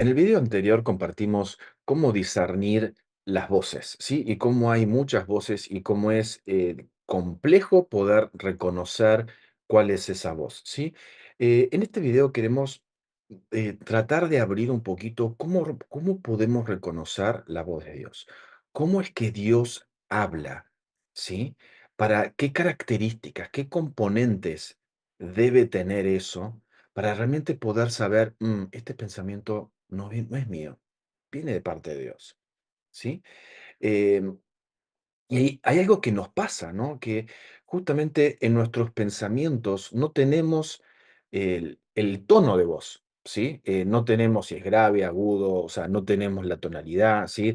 En el video anterior compartimos cómo discernir las voces, ¿sí? Y cómo hay muchas voces y cómo es complejo poder reconocer cuál es esa voz, ¿sí? En este video queremos tratar de abrir un poquito cómo podemos reconocer la voz de Dios. ¿Cómo es que Dios habla? ¿Sí? ¿Para qué características, qué componentes debe tener eso para realmente poder saber, este pensamiento no es mío, viene de parte de Dios, ¿sí? Em, y hay algo que nos pasa, ¿no? Que justamente en nuestros pensamientos no tenemos el tono de voz, ¿sí? No tenemos si es grave, agudo, o sea, no tenemos la tonalidad, ¿sí?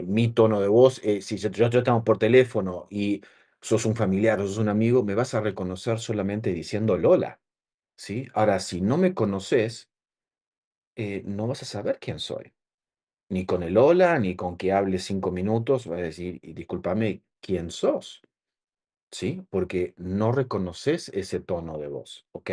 Mi tono de voz, si yo estamos por teléfono y sos un familiar o sos un amigo, me vas a reconocer solamente diciendo Lola, ¿sí? Ahora, si no me conoces, no vas a saber quién soy. Ni con el hola, ni con que hable 5 minutos, vas a decir: "Y discúlpame, ¿quién sos?". ¿Sí? Porque no reconoces ese tono de voz, ¿ok?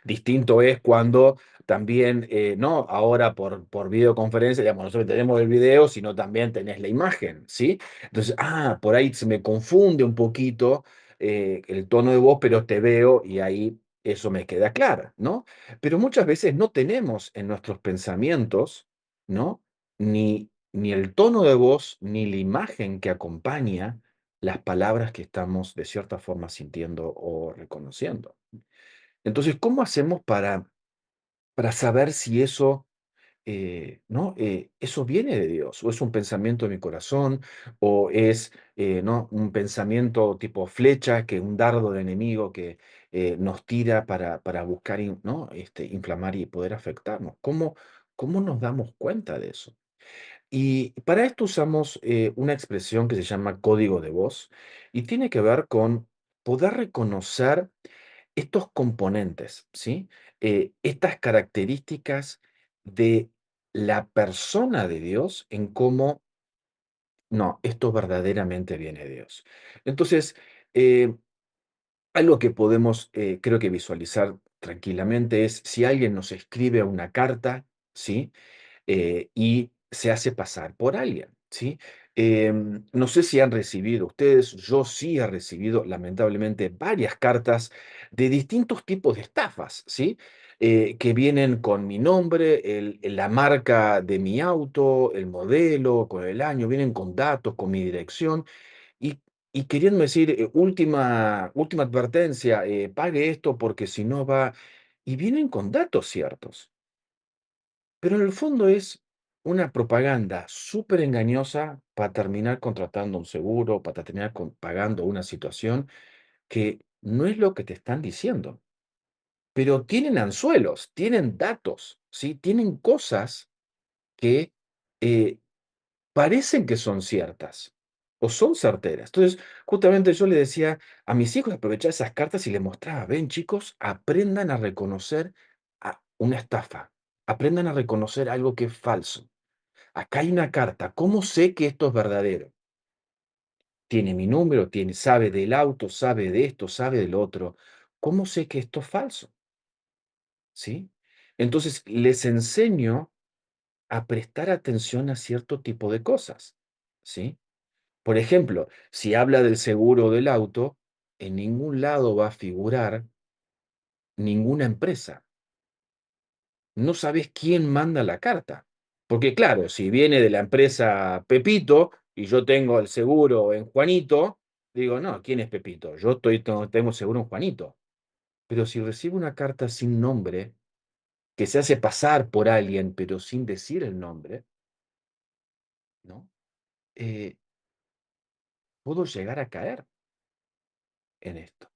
Distinto es cuando también, no ahora por videoconferencia, digamos, no solo tenemos el video, sino también tenés la imagen, ¿sí? Entonces, por ahí se me confunde un poquito el tono de voz, pero te veo y ahí eso me queda claro, ¿no? Pero muchas veces no tenemos en nuestros pensamientos, ¿no? Ni el tono de voz, ni la imagen que acompaña las palabras que estamos de cierta forma sintiendo o reconociendo. Entonces, ¿cómo hacemos para saber si eso, ¿no? Eso viene de Dios, o es un pensamiento de mi corazón, o es, ¿no? Un pensamiento tipo flecha, que un dardo de enemigo que nos tira para buscar, ¿no? Inflamar y poder afectarnos. ¿Cómo nos damos cuenta de eso? Y para esto usamos una expresión que se llama código de voz y tiene que ver con poder reconocer estos componentes, ¿sí? Estas características de la persona de Dios en cómo, no, esto verdaderamente viene de Dios. Entonces, eh, algo que podemos, creo que visualizar tranquilamente es si alguien nos escribe una carta, ¿sí? Y se hace pasar por alguien, ¿sí? No sé si han recibido ustedes, yo sí he recibido lamentablemente varias cartas de distintos tipos de estafas, ¿sí? Que vienen con mi nombre, la marca de mi auto, el modelo, con el año, vienen con datos, con mi dirección y, y queriendo decir, última advertencia, pague esto porque si no va, y vienen con datos ciertos. Pero en el fondo es una propaganda súper engañosa para terminar contratando un seguro, para terminar pagando una situación que no es lo que te están diciendo. Pero tienen anzuelos, tienen datos, ¿sí? Tienen cosas que eh, parecen que son ciertas o son certeras. Entonces, justamente yo le decía a mis hijos aprovechar esas cartas y les mostraba, ven chicos, aprendan a reconocer una estafa, aprendan a reconocer algo que es falso. Acá hay una carta. ¿Cómo sé que esto es verdadero? Tiene mi número, sabe del auto, sabe de esto, sabe del otro. ¿Cómo sé que esto es falso? ¿Sí? Entonces, les enseño a prestar atención a cierto tipo de cosas. ¿Sí? Por ejemplo, si habla del seguro del auto, en ningún lado va a figurar ninguna empresa. No sabes quién manda la carta. Porque claro, si viene de la empresa Pepito y yo tengo el seguro en Juanito, digo, no, ¿quién es Pepito? Yo tengo seguro en Juanito. Pero si recibo una carta sin nombre, que se hace pasar por alguien, pero sin decir el nombre, ¿no? Eh, puedo llegar a caer en esto.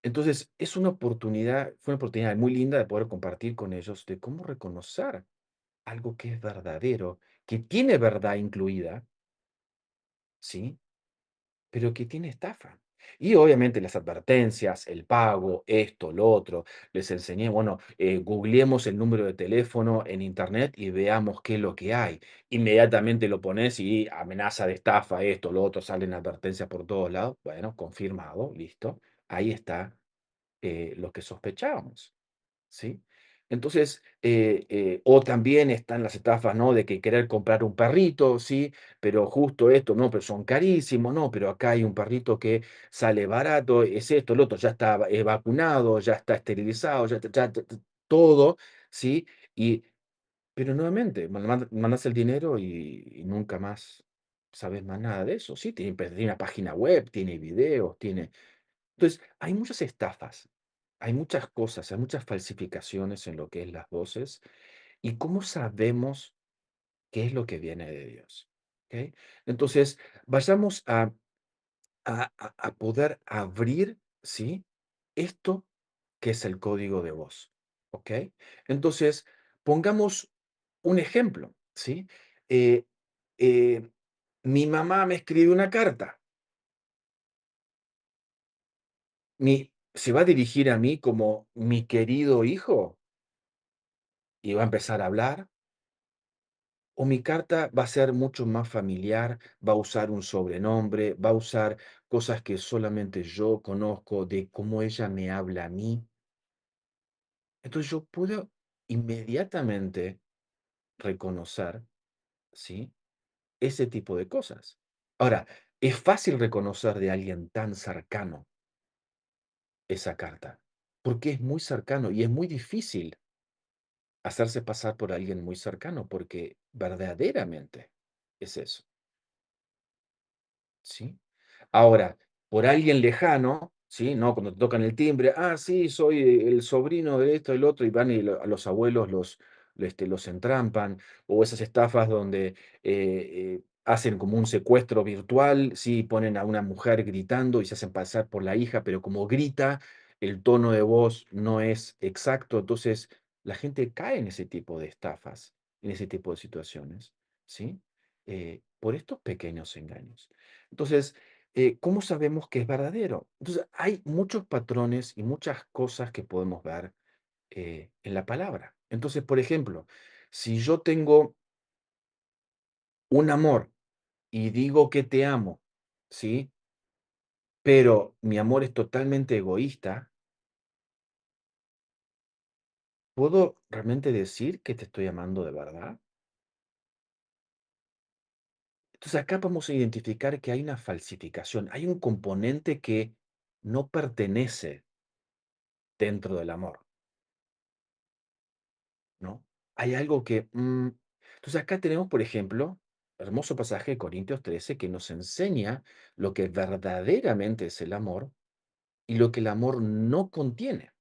Entonces, fue una oportunidad muy linda de poder compartir con ellos de cómo reconocer algo que es verdadero, que tiene verdad incluida, ¿sí? Pero que tiene estafa. Y obviamente las advertencias, el pago, esto, lo otro. Les enseñé, bueno, googleemos el número de teléfono en internet y veamos qué es lo que hay. Inmediatamente lo pones y amenaza de estafa, esto, lo otro, salen advertencias por todos lados. Bueno, confirmado, listo. Ahí está lo que sospechábamos, ¿sí? Entonces, o también están las estafas, ¿no? De que querer comprar un perrito, ¿sí? Pero justo esto, no, pero son carísimos, no, pero acá hay un perrito que sale barato, es esto, el otro, ya está vacunado, ya está esterilizado, todo, ¿sí? Y, pero nuevamente, mandas el dinero y nunca más sabes más nada de eso, ¿sí? Tiene una página web, tiene videos, tiene... Entonces, hay muchas estafas, hay muchas cosas, hay muchas falsificaciones en lo que es las voces. ¿Y cómo sabemos qué es lo que viene de Dios? ¿Ok? Entonces, vayamos a poder abrir, ¿sí? Esto que es el código de voz. ¿Ok? Entonces, pongamos un ejemplo, ¿sí? Eh, eh, mi mamá me escribe una carta. ¿Se va a dirigir a mí como mi querido hijo y va a empezar a hablar? ¿O mi carta va a ser mucho más familiar, va a usar un sobrenombre, va a usar cosas que solamente yo conozco de cómo ella me habla a mí? Entonces yo puedo inmediatamente reconocer, ¿sí? Ese tipo de cosas. Ahora, es fácil reconocer de alguien tan cercano esa carta, porque es muy cercano y es muy difícil hacerse pasar por alguien muy cercano, porque verdaderamente es eso, ¿sí? Ahora, por alguien lejano, ¿sí? ¿No? Cuando te tocan el timbre, ah, sí, soy el sobrino de esto y el otro, y van y a los abuelos los entrampan, o esas estafas donde hacen como un secuestro virtual, sí, ponen a una mujer gritando y se hacen pasar por la hija, pero como grita, el tono de voz no es exacto, entonces la gente cae en ese tipo de estafas, en ese tipo de situaciones, ¿sí? Por estos pequeños engaños. Entonces, ¿cómo sabemos que es verdadero? Entonces, hay muchos patrones y muchas cosas que podemos ver en la palabra. Entonces, por ejemplo, si yo tengo un amor y digo que te amo, ¿sí? Pero mi amor es totalmente egoísta, ¿puedo realmente decir que te estoy amando de verdad? Entonces, acá vamos a identificar que hay una falsificación, hay un componente que no pertenece dentro del amor. ¿No? Hay algo que, entonces acá tenemos, por ejemplo, hermoso pasaje de Corintios 13 que nos enseña lo que verdaderamente es el amor y lo que el amor no contiene.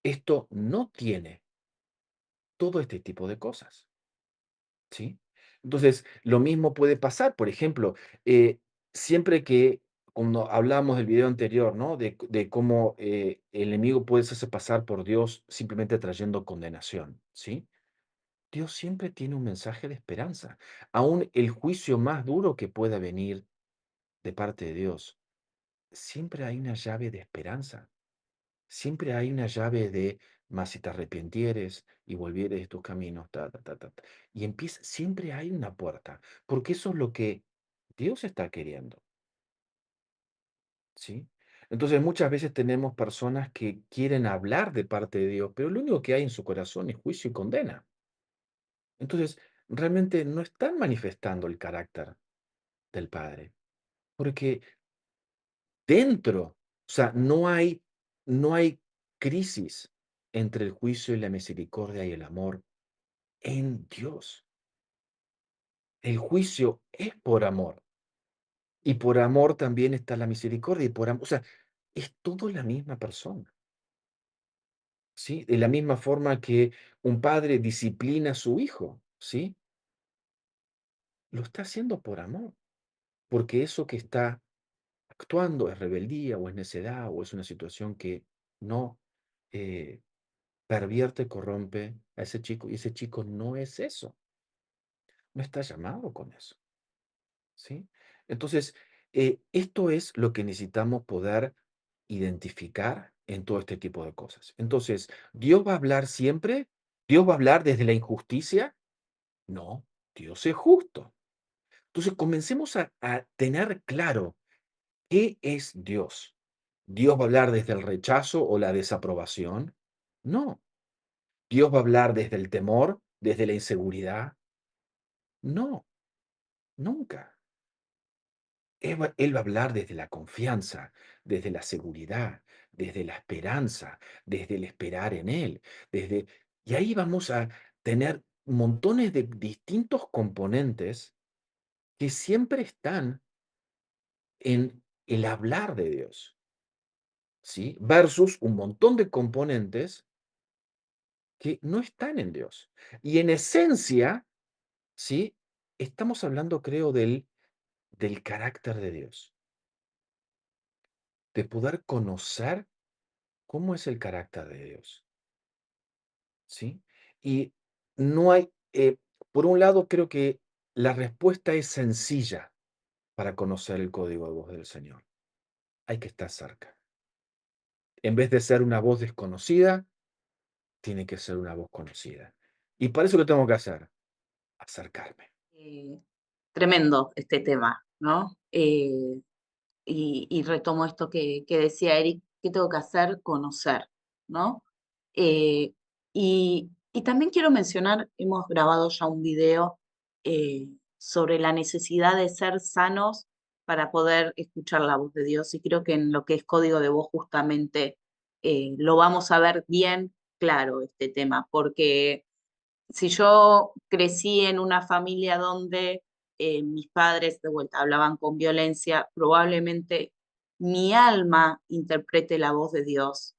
Esto no tiene todo este tipo de cosas, ¿sí? Entonces, lo mismo puede pasar, por ejemplo, siempre que cuando hablamos del video anterior, ¿no? De cómo el enemigo puede hacerse pasar por Dios simplemente trayendo condenación, ¿sí? Dios siempre tiene un mensaje de esperanza. Aún el juicio más duro que pueda venir de parte de Dios, siempre hay una llave de esperanza. Siempre hay una llave de, mas si te arrepintieres y volvieres de tus caminos, ta. Y empieza, siempre hay una puerta, porque eso es lo que Dios está queriendo, ¿sí? Entonces muchas veces tenemos personas que quieren hablar de parte de Dios, pero lo único que hay en su corazón es juicio y condena. Entonces, realmente no están manifestando el carácter del Padre, porque dentro, o sea, no hay crisis entre el juicio y la misericordia y el amor en Dios. El juicio es por amor, y por amor también está la misericordia, y por amor, o sea, es todo la misma persona, ¿sí? De la misma forma que un padre disciplina a su hijo, ¿sí? Lo está haciendo por amor, porque eso que está actuando es rebeldía, o es necedad, o es una situación que no, eh, pervierte, corrompe a ese chico, y ese chico no es eso, no está llamado con eso, ¿sí? Entonces, esto es lo que necesitamos poder identificar en todo este tipo de cosas. Entonces, ¿Dios va a hablar siempre? ¿Dios va a hablar desde la injusticia? No, Dios es justo. Entonces, comencemos a tener claro qué es Dios. ¿Dios va a hablar desde el rechazo o la desaprobación? No. ¿Dios va a hablar desde el temor, desde la inseguridad? No, nunca. Él va a hablar desde la confianza, desde la seguridad, desde la esperanza, desde el esperar en Él, desde y ahí vamos a tener montones de distintos componentes que siempre están en el hablar de Dios, ¿sí? Versus un montón de componentes que no están en Dios. Y en esencia, ¿sí? Estamos hablando, creo, del carácter de Dios, de poder conocer cómo es el carácter de Dios, ¿sí? Y no hay, por un lado, creo que la respuesta es sencilla para conocer el código de voz del Señor. Hay que estar cerca. En vez de ser una voz desconocida, tiene que ser una voz conocida. ¿Y para eso qué tengo que hacer? Acercarme. Eh, Tremendo este tema, ¿no? Y retomo esto que decía Eric, ¿qué tengo que hacer? Conocer, ¿no? Y también quiero mencionar, hemos grabado ya un video sobre la necesidad de ser sanos para poder escuchar la voz de Dios, y creo que en lo que es código de voz justamente lo vamos a ver bien claro este tema, porque si yo crecí en una familia donde mis padres de vuelta hablaban con violencia, probablemente mi alma interprete la voz de Dios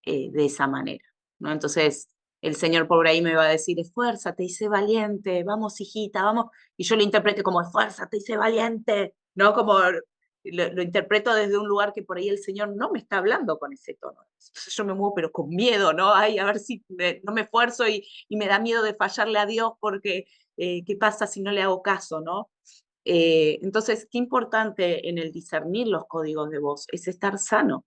de esa manera, ¿no? Entonces, el Señor por ahí me va a decir, esfuérzate y sé valiente, vamos hijita, vamos, y yo lo interprete como esfuérzate y sé valiente, ¿no? Como lo interpreto desde un lugar que por ahí el Señor no me está hablando con ese tono. Entonces yo me muevo, pero con miedo, ¿no? Ay, a ver si no me esfuerzo y me da miedo de fallarle a Dios porque qué pasa si no le hago caso, ¿no? Entonces, qué importante en el discernir los códigos de voz es estar sano.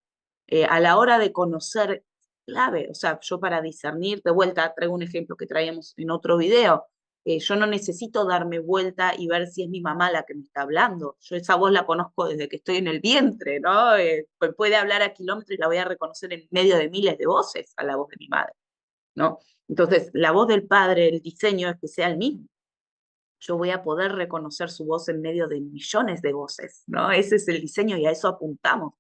A la hora de conocer clave, o sea, yo para discernir, de vuelta traigo un ejemplo que traíamos en otro video, yo no necesito darme vuelta y ver si es mi mamá la que me está hablando. Yo esa voz la conozco desde que estoy en el vientre, ¿no? Puede hablar a kilómetros y la voy a reconocer en medio de miles de voces a la voz de mi madre, ¿no? Entonces, la voz del padre, el diseño es que sea el mismo. Yo voy a poder reconocer su voz en medio de millones de voces, ¿no? Ese es el diseño y a eso apuntamos.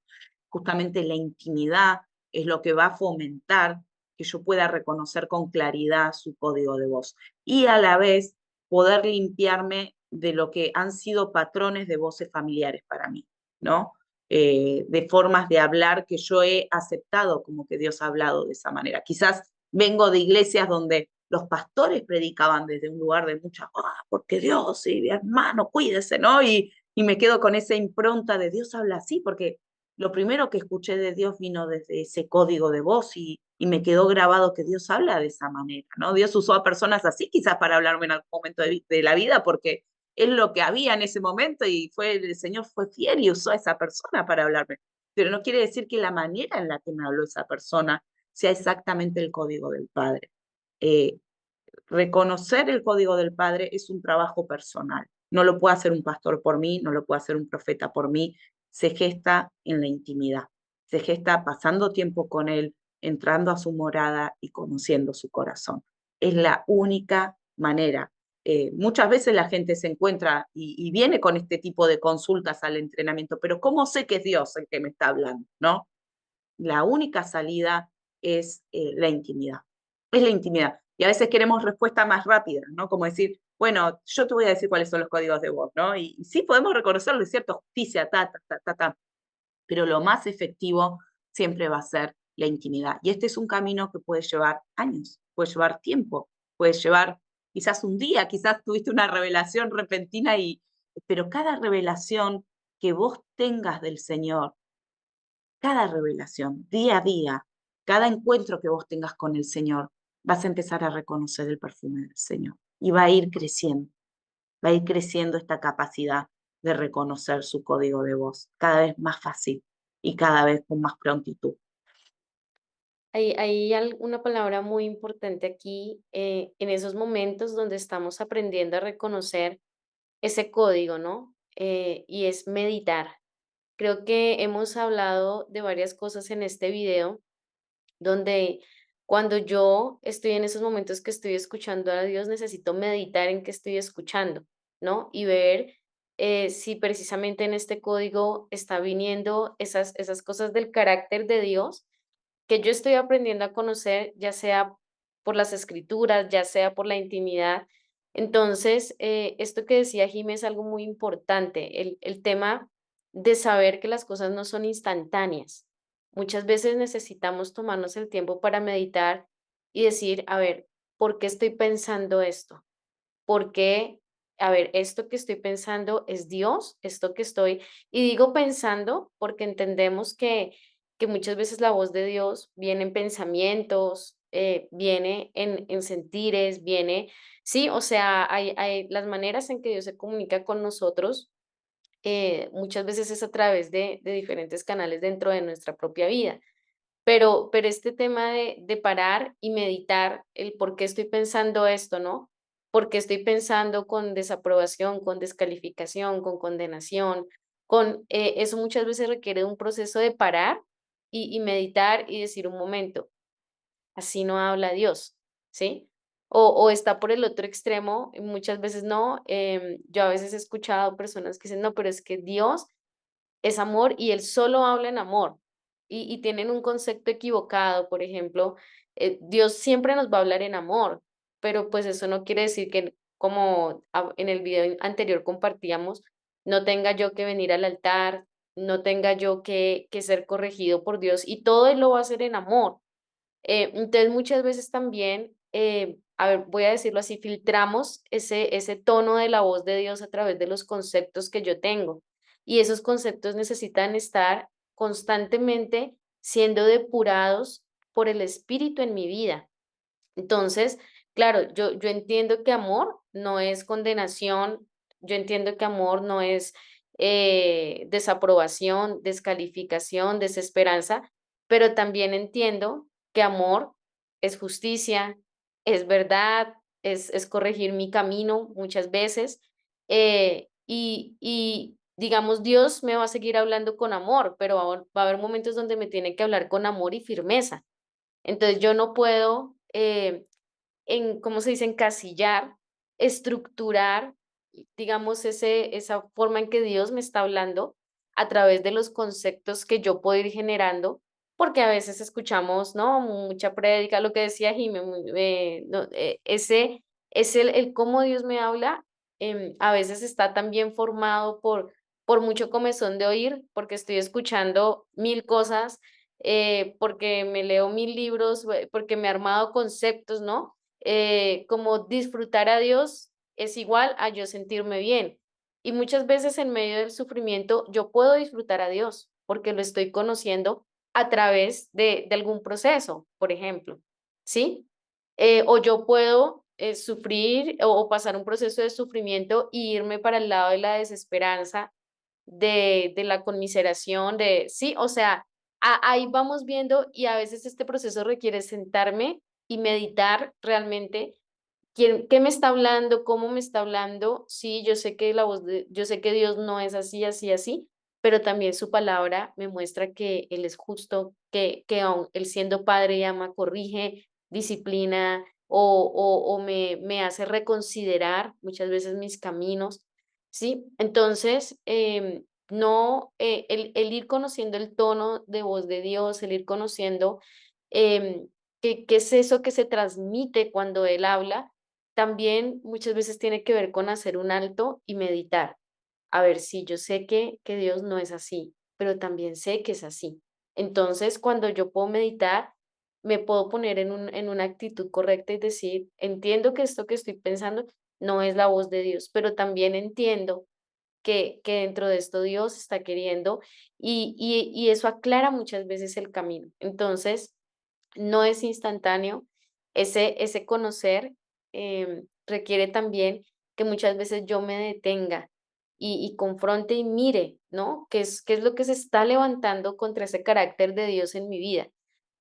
Justamente la intimidad es lo que va a fomentar que yo pueda reconocer con claridad su código de voz y a la vez poder limpiarme de lo que han sido patrones de voces familiares para mí, ¿no? De formas de hablar que yo he aceptado como que Dios ha hablado de esa manera. Quizás vengo de iglesias donde los pastores predicaban desde un lugar de mucha, porque Dios, y hermano, cuídese, ¿no? Y me quedo con esa impronta de Dios habla así, porque lo primero que escuché de Dios vino desde ese código de voz y me quedó grabado que Dios habla de esa manera, ¿no? Dios usó a personas así quizás para hablarme en algún momento de la vida, porque es lo que había en ese momento y el Señor fue fiel y usó a esa persona para hablarme. Pero no quiere decir que la manera en la que me habló esa persona sea exactamente el código del Padre. Eh, Reconocer el código del Padre es un trabajo personal. No lo puede hacer un pastor por mí, no lo puede hacer un profeta por mí. Se gesta en la intimidad, se gesta pasando tiempo con Él, entrando a su morada y conociendo su corazón. Es la única manera. Muchas veces la gente se encuentra y viene con este tipo de consultas al entrenamiento, pero ¿cómo sé que es Dios el que me está hablando? ¿No? La única salida es la intimidad. Es la intimidad. Y a veces queremos respuesta más rápida, ¿no? Como decir, bueno, yo te voy a decir cuáles son los códigos de voz, ¿no? Y sí podemos reconocerlo, es cierto, justicia, pero lo más efectivo siempre va a ser la intimidad. Y este es un camino que puede llevar años, puede llevar tiempo, puede llevar quizás un día, quizás tuviste una revelación repentina pero cada revelación que vos tengas del Señor, cada revelación, día a día, cada encuentro que vos tengas con el Señor, vas a empezar a reconocer el perfume del Señor y va a ir creciendo esta capacidad de reconocer su código de voz, cada vez más fácil y cada vez con más prontitud. Hay una palabra muy importante aquí, en esos momentos donde estamos aprendiendo a reconocer ese código, ¿no? Y es meditar. Creo que hemos hablado de varias cosas en este video, donde Cuando yo estoy en esos momentos que estoy escuchando a Dios, necesito meditar en qué estoy escuchando, ¿no? Y ver si precisamente en este código está viniendo esas cosas del carácter de Dios que yo estoy aprendiendo a conocer, ya sea por las escrituras, ya sea por la intimidad. Entonces, esto que decía Jimé es algo muy importante, el tema de saber que las cosas no son instantáneas. Muchas veces necesitamos tomarnos el tiempo para meditar y decir, a ver, ¿por qué estoy pensando esto? ¿Por qué? A ver, esto que estoy pensando es Dios, esto que estoy, y digo pensando porque entendemos que muchas veces la voz de Dios viene en pensamientos, viene en sentires, viene, sí, o sea, hay las maneras en que Dios se comunica con nosotros, muchas veces es a través de diferentes canales dentro de nuestra propia vida. Pero este tema de parar y meditar el por qué estoy pensando esto, ¿no? ¿Por qué estoy pensando con desaprobación, con descalificación, con condenación? Eso muchas veces requiere un proceso de parar y meditar y decir un momento, así no habla Dios, ¿sí? O está por el otro extremo, y muchas veces no. Yo a veces he escuchado personas que dicen, no, pero es que Dios es amor y él solo habla en amor. Y tienen un concepto equivocado, por ejemplo, Dios siempre nos va a hablar en amor, pero pues eso no quiere decir que, como en el video anterior compartíamos, no tenga yo que venir al altar, no tenga yo que ser corregido por Dios y todo él lo va a hacer en amor. Entonces, muchas veces también, a ver, voy a decirlo así, filtramos ese tono de la voz de Dios a través de los conceptos que yo tengo. Y esos conceptos necesitan estar constantemente siendo depurados por el Espíritu en mi vida. Entonces, claro, yo entiendo que amor no es condenación, yo entiendo que amor no es desaprobación, descalificación, desesperanza, pero también entiendo que amor es justicia, es verdad, es corregir mi camino muchas veces. Y digamos, Dios me va a seguir hablando con amor, pero va a haber momentos donde me tiene que hablar con amor y firmeza. Entonces yo no puedo, ¿cómo se dice? Encasillar, estructurar, digamos, esa forma en que Dios me está hablando a través de los conceptos que yo puedo ir generando, porque a veces escuchamos, ¿no? Mucha prédica, lo que decía Jimé, no, ese es el cómo Dios me habla, a veces está también formado por mucho comezón de oír, porque estoy escuchando mil cosas, porque me leo mil libros, porque me he armado conceptos, ¿no? Como disfrutar a Dios es igual a yo sentirme bien. Y muchas veces en medio del sufrimiento yo puedo disfrutar a Dios porque lo estoy conociendo a través de algún proceso, por ejemplo, ¿sí? O yo puedo sufrir o pasar un proceso de sufrimiento e irme para el lado de la desesperanza, de la conmiseración, sí, o sea, ahí vamos viendo y a veces este proceso requiere sentarme y meditar realmente qué me está hablando, cómo me está hablando. Sí, yo sé que yo sé que Dios no es así, así, así, pero también su palabra me muestra que Él es justo, que aun Él siendo padre y ama, corrige, disciplina o me hace reconsiderar muchas veces mis caminos, ¿sí? Entonces, no, el ir conociendo el tono de voz de Dios, el ir conociendo em, qué es eso que se transmite cuando Él habla, también muchas veces tiene que ver con hacer un alto y meditar. A ver, sí, yo sé que Dios no es así, pero también sé que es así. Entonces, cuando yo puedo meditar, me puedo poner en una actitud correcta y decir, entiendo que esto que estoy pensando no es la voz de Dios, pero también entiendo que dentro de esto Dios está queriendo y eso aclara muchas veces el camino. Entonces, no es instantáneo. Ese conocer requiere también que muchas veces yo me detenga y confronte y mire, ¿no? Qué es lo que se está levantando contra ese carácter de Dios en mi vida?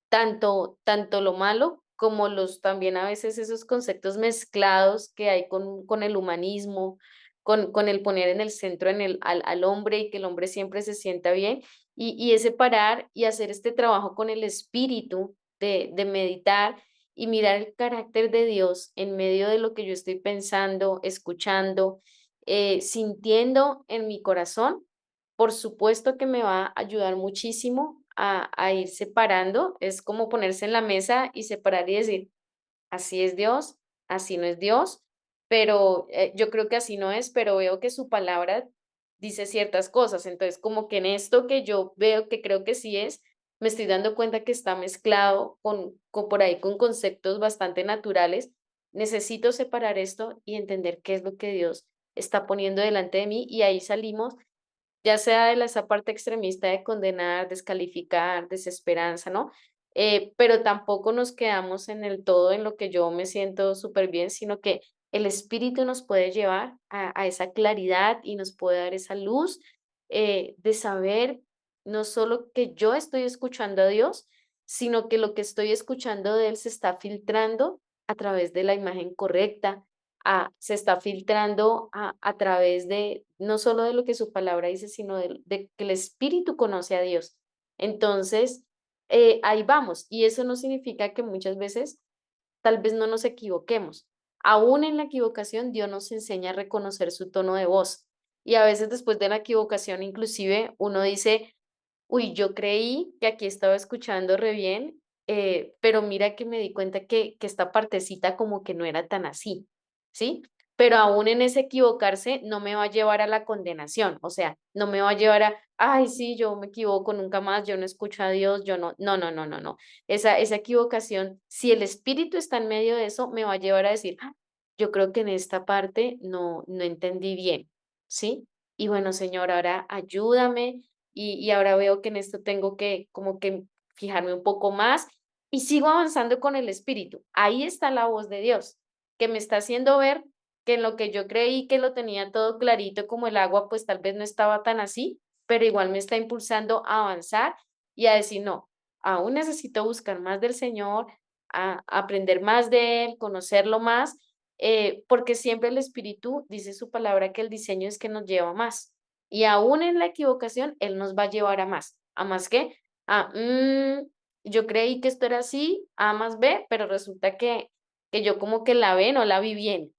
Tanto lo malo como los también a veces esos conceptos mezclados que hay con el humanismo, con el poner en el centro al hombre y que el hombre siempre se sienta bien, y ese parar y hacer este trabajo con el espíritu de meditar y mirar el carácter de Dios en medio de lo que yo estoy pensando, escuchando, sintiendo en mi corazón, por supuesto que me va a ayudar muchísimo a ir separando. Es como ponerse en la mesa y separar y decir, así es Dios, así no es Dios, pero yo creo que así no es, pero veo que su palabra dice ciertas cosas. Entonces, como que en esto que yo veo que creo que sí es, me estoy dando cuenta que está mezclado con por ahí con conceptos bastante naturales. Necesito separar esto y entender qué es lo que Dios está poniendo delante de mí y ahí salimos, ya sea de esa parte extremista de condenar, descalificar, desesperanza, ¿no? Pero tampoco nos quedamos en el todo, en lo que yo me siento súper bien, sino que el Espíritu nos puede llevar a esa claridad y nos puede dar esa luz de saber no solo que yo estoy escuchando a Dios, sino que lo que estoy escuchando de Él se está filtrando a través de la imagen correcta, se está filtrando a través de, no solo de lo que su palabra dice, sino de que el Espíritu conoce a Dios. Entonces, ahí vamos. Y eso no significa que muchas veces tal vez no nos equivoquemos. Aún en la equivocación, Dios nos enseña a reconocer su tono de voz. Y a veces después de la equivocación, inclusive, uno dice, uy, yo creí que aquí estaba escuchando re bien, pero mira que me di cuenta que esta partecita como que no era tan así, ¿sí? Pero aún en ese equivocarse no me va a llevar a la condenación, o sea, no me va a llevar a, ay, sí, yo me equivoco nunca más, yo no escucho a Dios, yo no, no, no, no, no, no. Esa equivocación, si el espíritu está en medio de eso, me va a llevar a decir, "Ah, yo creo que en esta parte no entendí bien, ¿sí? Y bueno, Señor, ahora ayúdame y ahora veo que en esto tengo que como que fijarme un poco más y sigo avanzando con el espíritu. Ahí está la voz de Dios, que me está haciendo ver que en lo que yo creí que lo tenía todo clarito como el agua, pues tal vez no estaba tan así, pero igual me está impulsando a avanzar y a decir, no, aún necesito buscar más del Señor, a aprender más de Él, conocerlo más, porque siempre el espíritu dice su palabra que el diseño es que nos lleva más. Y aún en la equivocación, Él nos va a llevar a más que, a, yo creí que esto era así, A más B, pero resulta que yo como que la B no la vi bien.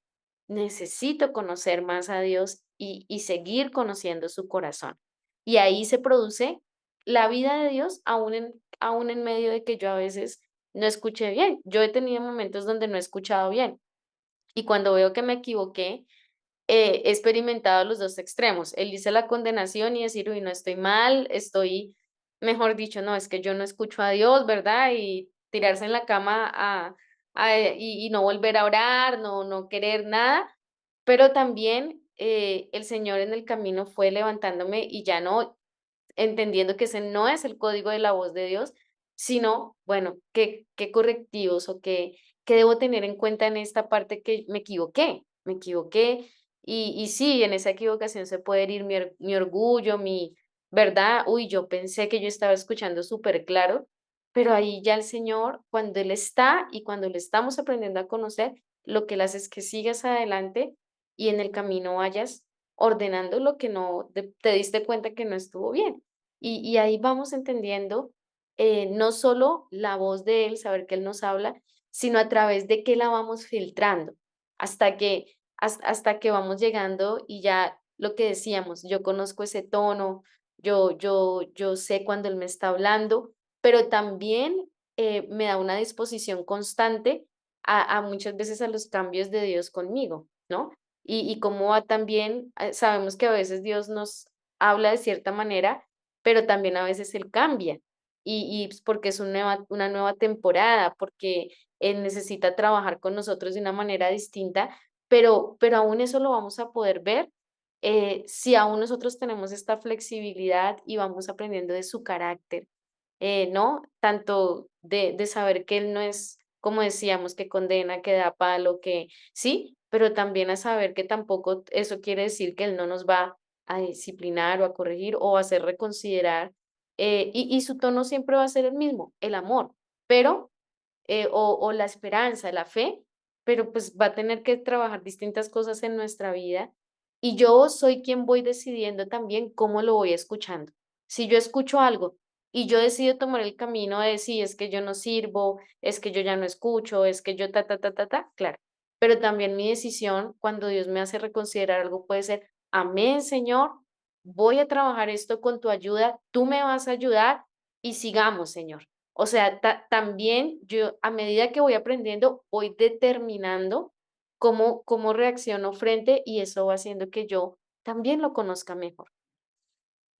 Necesito conocer más a Dios y seguir conociendo su corazón. Y ahí se produce la vida de Dios, aún en medio de que yo a veces no escuché bien. Yo he tenido momentos donde no he escuchado bien. Y cuando veo que me equivoqué, he experimentado los 2 extremos. Él dice la condenación y decir: "Uy, no, estoy mal, estoy", mejor dicho, no, es que yo no escucho a Dios, ¿verdad? Y tirarse en la cama y no volver a orar, no querer nada. Pero también, el Señor en el camino fue levantándome y ya no entendiendo que ese no es el código de la voz de Dios, sino, bueno, qué correctivos o qué debo tener en cuenta en esta parte que me equivoqué y sí, en esa equivocación se puede herir mi orgullo, mi verdad, uy, yo pensé que yo estaba escuchando súper claro, pero ahí ya el Señor, cuando Él está y cuando le estamos aprendiendo a conocer, lo que Él hace es que sigas adelante y en el camino vayas ordenando lo que no te diste cuenta que no estuvo bien. Y ahí vamos entendiendo no solo la voz de Él, saber que Él nos habla, sino a través de que la vamos filtrando, hasta hasta que vamos llegando y ya lo que decíamos, yo conozco ese tono, yo sé cuando Él me está hablando, pero también me da una disposición constante a muchas veces a los cambios de Dios conmigo, ¿no? Y cómo va también, sabemos que a veces Dios nos habla de cierta manera, pero también a veces Él cambia. Y pues, porque es una nueva temporada, porque Él necesita trabajar con nosotros de una manera distinta, pero aún eso lo vamos a poder ver si aún nosotros tenemos esta flexibilidad y vamos aprendiendo de su carácter, ¿no? Tanto de saber que Él no es, como decíamos, que condena, que da palo, que sí, pero también a saber que tampoco eso quiere decir que Él no nos va a disciplinar o a corregir o a hacer reconsiderar. Y su tono siempre va a ser el mismo, el amor, pero, o la esperanza, la fe, pero pues va a tener que trabajar distintas cosas en nuestra vida. Y yo soy quien voy decidiendo también cómo lo voy escuchando. Si yo escucho algo y yo decido tomar el camino de sí, es que yo no sirvo, es que yo ya no escucho, es que yo claro. Pero también mi decisión, cuando Dios me hace reconsiderar algo, puede ser, amén, Señor, voy a trabajar esto con tu ayuda, tú me vas a ayudar y sigamos, Señor. O sea, también yo, a medida que voy aprendiendo, voy determinando cómo reacciono frente y eso va haciendo que yo también lo conozca mejor.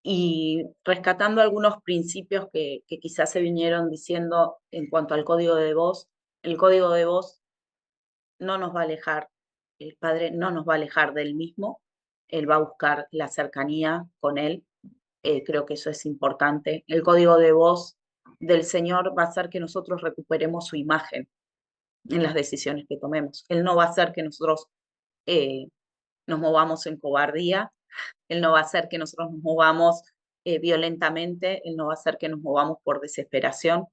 Y rescatando algunos principios que quizás se vinieron diciendo en cuanto al código de voz, el código de voz no nos va a alejar, el Padre no nos va a alejar del mismo, Él va a buscar la cercanía con Él, creo que eso es importante. El código de voz del Señor va a hacer que nosotros recuperemos su imagen en las decisiones que tomemos. Él no va a hacer que nosotros eh, nos movamos en cobardía, Él no va a hacer que nosotros nos movamos violentamente, Él no va a hacer que nos movamos por desesperación,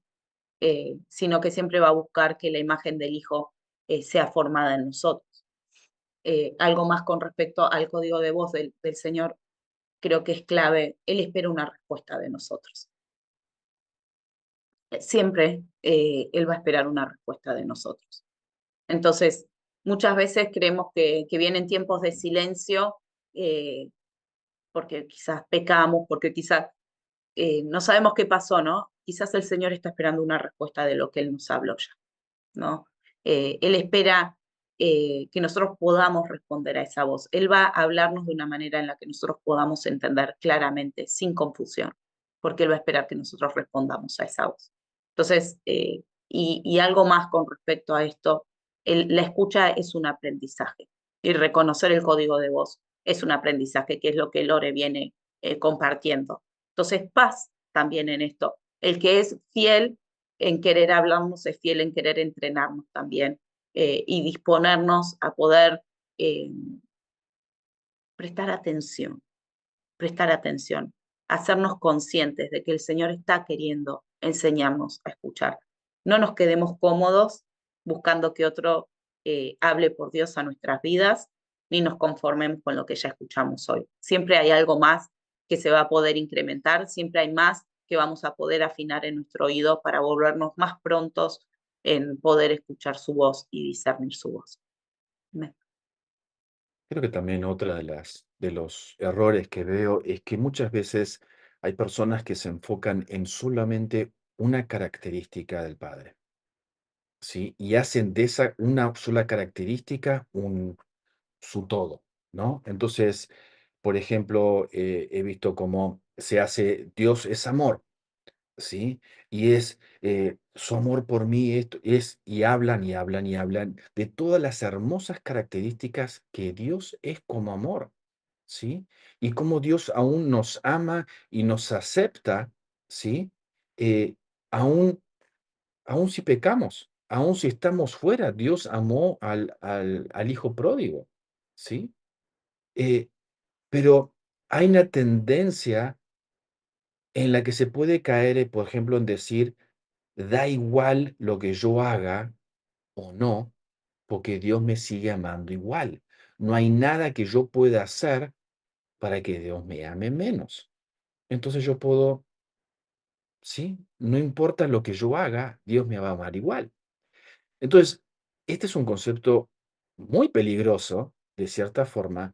sino que siempre va a buscar que la imagen del Hijo sea formada en nosotros. Algo más con respecto al código de voz del Señor, creo que es clave. Él espera una respuesta de nosotros. Siempre Él va a esperar una respuesta de nosotros. Entonces, muchas veces creemos que vienen tiempos de silencio eh, porque quizás pecamos, porque quizás no sabemos qué pasó, ¿no? Quizás el Señor está esperando una respuesta de lo que Él nos habló ya, ¿no? Él espera que nosotros podamos responder a esa voz. Él va a hablarnos de una manera en la que nosotros podamos entender claramente, sin confusión, porque Él va a esperar que nosotros respondamos a esa voz. Entonces, y algo más con respecto a esto, la escucha es un aprendizaje y reconocer el código de voz es un aprendizaje, que es lo que Lore viene compartiendo. Entonces, paz también en esto. El que es fiel en querer hablarnos, es fiel en querer entrenarnos también y disponernos a poder eh, prestar atención, prestar atención, hacernos conscientes de que el Señor está queriendo enseñarnos a escuchar. No nos quedemos cómodos buscando que otro hable por Dios a nuestras vidas, ni nos conformemos con lo que ya escuchamos hoy. Siempre hay algo más que se va a poder incrementar, siempre hay más que vamos a poder afinar en nuestro oído para volvernos más prontos en poder escuchar su voz y discernir su voz. Amén. Creo que también otra de los errores que veo es que muchas veces hay personas que se enfocan en solamente una característica del padre, ¿sí? Y hacen de esa una sola característica su todo, ¿no? Entonces, por ejemplo, he visto cómo se hace Dios es amor, ¿sí? Y es su amor por mí, esto es, y hablan y hablan y hablan de todas las hermosas características que Dios es como amor, ¿sí? Y cómo Dios aún nos ama y nos acepta, ¿sí? Eh, aún, aún si pecamos, aún si estamos fuera, Dios amó al hijo pródigo, ¿sí? Eh, pero hay una tendencia en la que se puede caer, por ejemplo, en decir, da igual lo que yo haga o no, porque Dios me sigue amando igual. No hay nada que yo pueda hacer para que Dios me ame menos. Entonces yo puedo, sí, no importa lo que yo haga, Dios me va a amar igual. Entonces, este es un concepto muy peligroso, de cierta forma,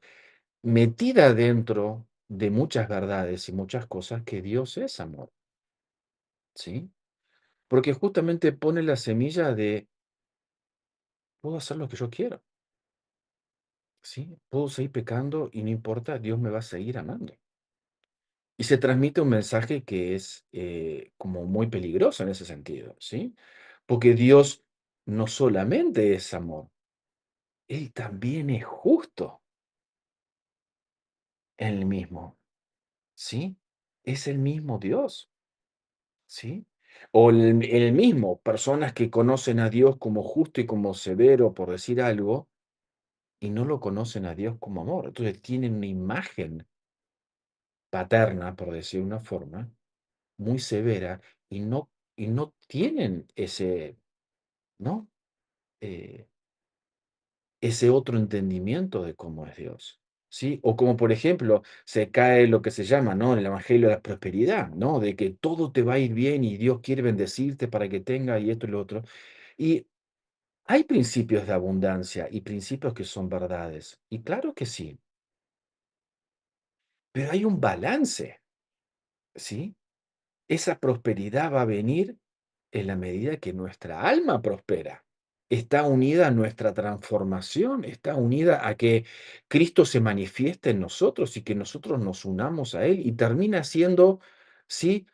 metida dentro de muchas verdades y muchas cosas que Dios es amor, ¿sí? Porque justamente pone la semilla de, puedo hacer lo que yo quiero, ¿sí? Puedo seguir pecando y no importa, Dios me va a seguir amando. Y se transmite un mensaje que es como muy peligroso en ese sentido, ¿sí? Porque Dios no solamente es amor, Él también es justo, Él mismo, ¿sí? Es el mismo Dios, ¿sí? O el mismo, personas que conocen a Dios como justo y como severo, por decir algo, y no lo conocen a Dios como amor. Entonces tienen una imagen paterna, por decir una forma, muy severa y no tienen ese, ¿no? Eh, ese otro entendimiento de cómo es Dios. ¿sí? O como, por ejemplo, se cae lo que se llama, ¿no? En el evangelio de la prosperidad, ¿no? De que todo te va a ir bien y Dios quiere bendecirte para que tenga y esto y lo otro. Y hay principios de abundancia y principios que son verdades. Y claro que sí, pero hay un balance, ¿sí? Esa prosperidad va a venir en la medida que nuestra alma prospera. Está unida a nuestra transformación, está unida a que Cristo se manifieste en nosotros y que nosotros nos unamos a Él y termina siendo, sí,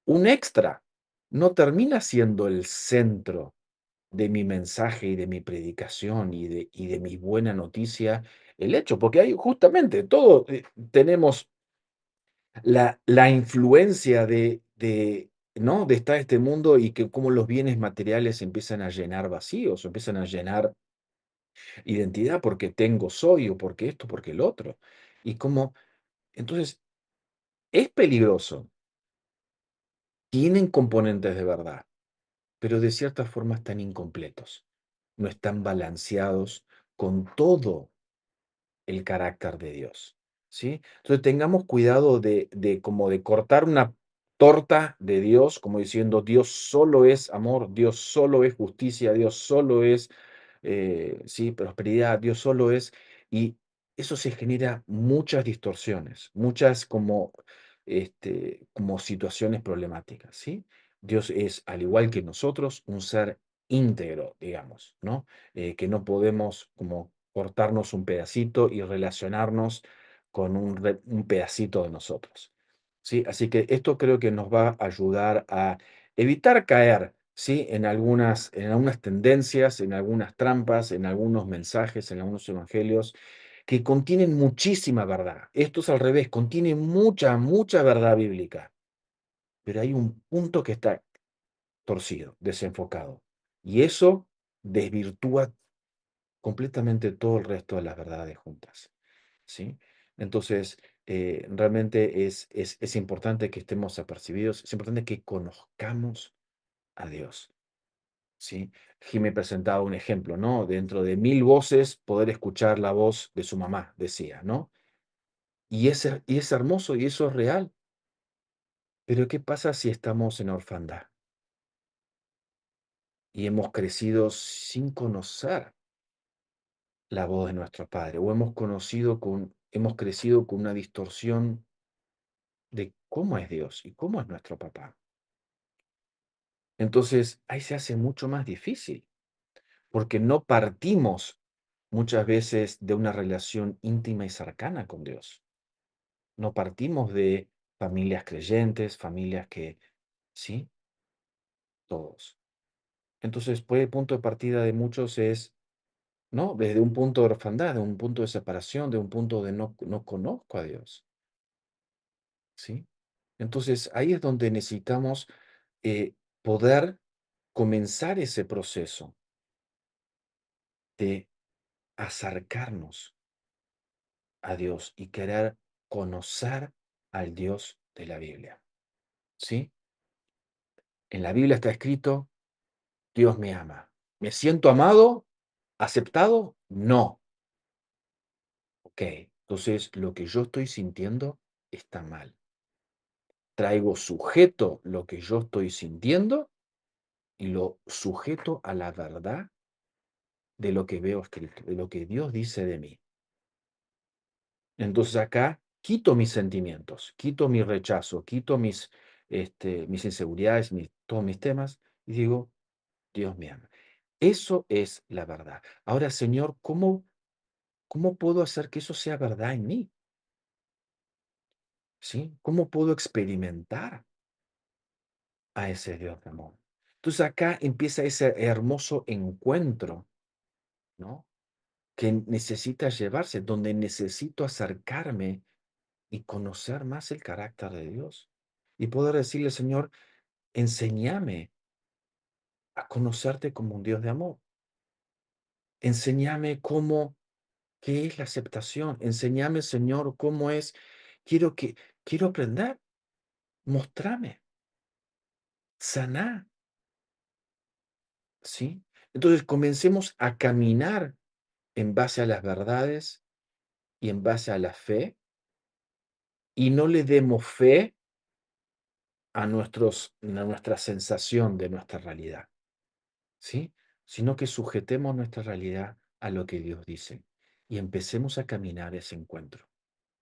un extra. No termina siendo el centro de mi mensaje y de mi predicación y de mi buena noticia el hecho, porque hay justamente todo, tenemos la influencia ¿no? De estar este mundo y que cómo los bienes materiales empiezan a llenar vacíos, o empiezan a llenar identidad porque tengo, soy, o porque esto, porque el otro. Y cómo, entonces, es peligroso, tienen componentes de verdad, pero de cierta forma están incompletos, no están balanceados con todo el carácter de Dios, ¿sí? Entonces, tengamos cuidado de como de cortar una torta de Dios, como diciendo: "Dios solo es amor, Dios solo es justicia, Dios solo es, sí, prosperidad, Dios solo es", y eso se genera muchas distorsiones, muchas como, como situaciones problemáticas, ¿sí? Dios es, al igual que nosotros, un ser íntegro, digamos, ¿no? Que no podemos como cortarnos un pedacito y relacionarnos con un pedacito de nosotros, ¿sí? Así que esto creo que nos va a ayudar a evitar caer, ¿sí? En algunas tendencias, en algunas trampas, en algunos mensajes, en algunos evangelios que contienen muchísima verdad. Esto es al revés, contiene mucha, mucha verdad bíblica, pero hay un punto que está torcido, desenfocado, y eso desvirtúa completamente todo el resto de las verdades juntas, ¿sí? Entonces, realmente es importante que estemos apercibidos, es importante que conozcamos a Dios, ¿sí? Jimmy presentaba un ejemplo, ¿no? Dentro de 1000 voces, poder escuchar la voz de su mamá, decía, ¿no? Y es hermoso y eso es real, pero ¿qué pasa si estamos en orfandad y hemos crecido sin conocer la voz de nuestro Padre, o hemos crecido con una distorsión de cómo es Dios y cómo es nuestro papá? Entonces, ahí se hace mucho más difícil, porque no partimos muchas veces de una relación íntima y cercana con Dios. No partimos de familias creyentes, familias que, sí, todos. Entonces, pues el punto de partida de muchos es, ¿no? Desde un punto de orfandad, de un punto de separación, de un punto de no conozco a Dios, ¿sí? Entonces, ahí es donde necesitamos poder comenzar ese proceso de acercarnos a Dios y querer conocer al Dios de la Biblia, ¿sí? En la Biblia está escrito: Dios me ama. ¿Me siento amado? ¿Aceptado? No. Ok, entonces lo que yo estoy sintiendo está mal. Traigo sujeto lo que yo estoy sintiendo y lo sujeto a la verdad de lo que veo escrito, de lo que Dios dice de mí. Entonces acá quito mis sentimientos, quito mi rechazo, quito mis inseguridades, todos mis temas y digo: Dios me ama. Eso es la verdad. Ahora, Señor, ¿cómo puedo hacer que eso sea verdad en mí? ¿Sí? ¿Cómo puedo experimentar a ese Dios de amor? Entonces acá empieza ese hermoso encuentro, ¿no? Que necesita llevarse, donde necesito acercarme y conocer más el carácter de Dios. Y poder decirle: Señor, enséñame a conocerte como un Dios de amor. Enséñame qué es la aceptación. Enséñame, Señor, cómo es. Quiero que, quiero aprender. Mostrame, saná, ¿sí? Entonces comencemos a caminar en base a las verdades y en base a la fe, y no le demos fe a nuestra sensación de nuestra realidad, ¿sí? Sino que sujetemos nuestra realidad a lo que Dios dice y empecemos a caminar ese encuentro,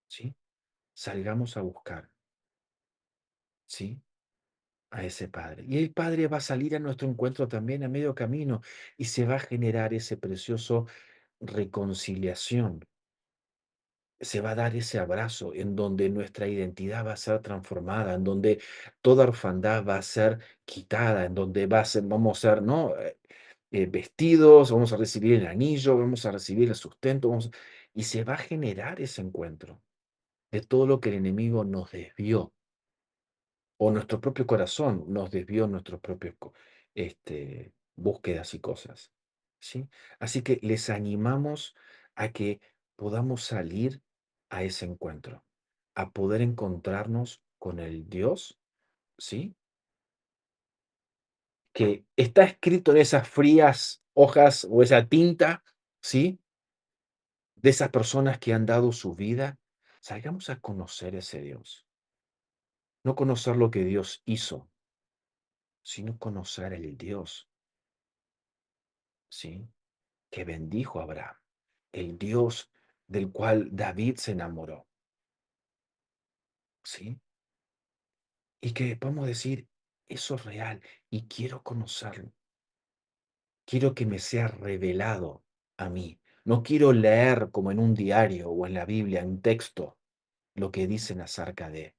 ¿sí? Salgamos a buscar, ¿sí? A ese Padre. Y el Padre va a salir a nuestro encuentro también a medio camino y se va a generar ese precioso reconciliación. Se va a dar ese abrazo en donde nuestra identidad va a ser transformada, en donde toda orfandad va a ser quitada, en donde vamos a ser, ¿no? Vestidos, vamos a recibir el anillo, vamos a recibir el sustento, y se va a generar ese encuentro de todo lo que el enemigo nos desvió. O nuestro propio corazón nos desvió nuestros propios búsquedas y cosas, ¿sí? Así que les animamos a que podamos salir a ese encuentro, a poder encontrarnos con el Dios, ¿sí? Que está escrito en esas frías hojas o esa tinta, ¿sí? De esas personas que han dado su vida. Salgamos a conocer ese Dios. No conocer lo que Dios hizo, sino conocer el Dios, ¿sí? Que bendijo a Abraham, el Dios del cual David se enamoró, ¿sí? Y que podemos decir, eso es real y quiero conocerlo, quiero que me sea revelado a mí. No quiero leer como en un diario o en la Biblia, en texto, lo que dicen acerca de.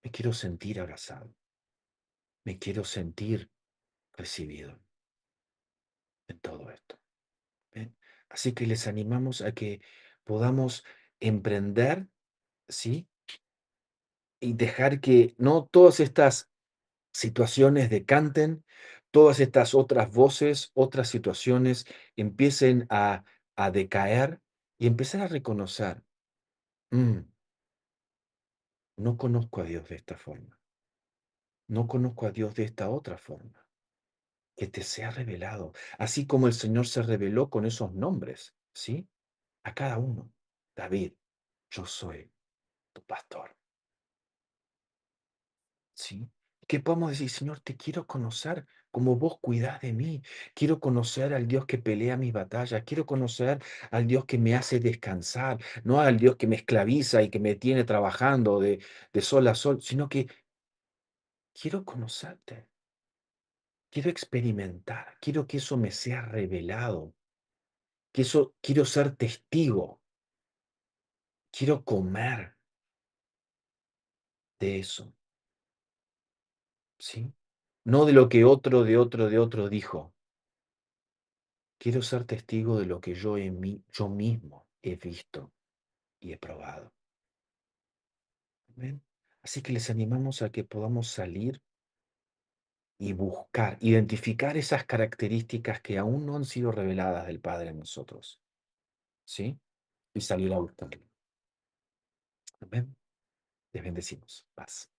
Me quiero sentir abrazado, me quiero sentir recibido en todo esto. ¿Ven? Así que les animamos a que podamos emprender, ¿sí? Y dejar que no todas estas situaciones decanten, todas estas otras voces, otras situaciones empiecen a decaer y empezar a reconocer, "Mm, no conozco a Dios de esta forma, no conozco a Dios de esta otra forma, que te sea revelado, así como el Señor se reveló con esos nombres, ¿sí? A cada uno. David, yo soy tu pastor. ¿Sí? Que podamos decir, Señor, te quiero conocer como vos cuidás de mí. Quiero conocer al Dios que pelea mis batallas. Quiero conocer al Dios que me hace descansar, no al Dios que me esclaviza y que me tiene trabajando de sol a sol, sino que quiero conocerte. Quiero experimentar. Quiero que eso me sea revelado. Que eso quiero ser testigo. Quiero comer de eso. ¿Sí? No de lo que otro dijo. Quiero ser testigo de lo que yo mismo he visto y he probado. ¿Ven? Así que les animamos a que podamos salir y buscar, identificar esas características que aún no han sido reveladas del Padre en nosotros, ¿sí? Y salir a buscarlo. ¿Ven? Les bendecimos. Paz.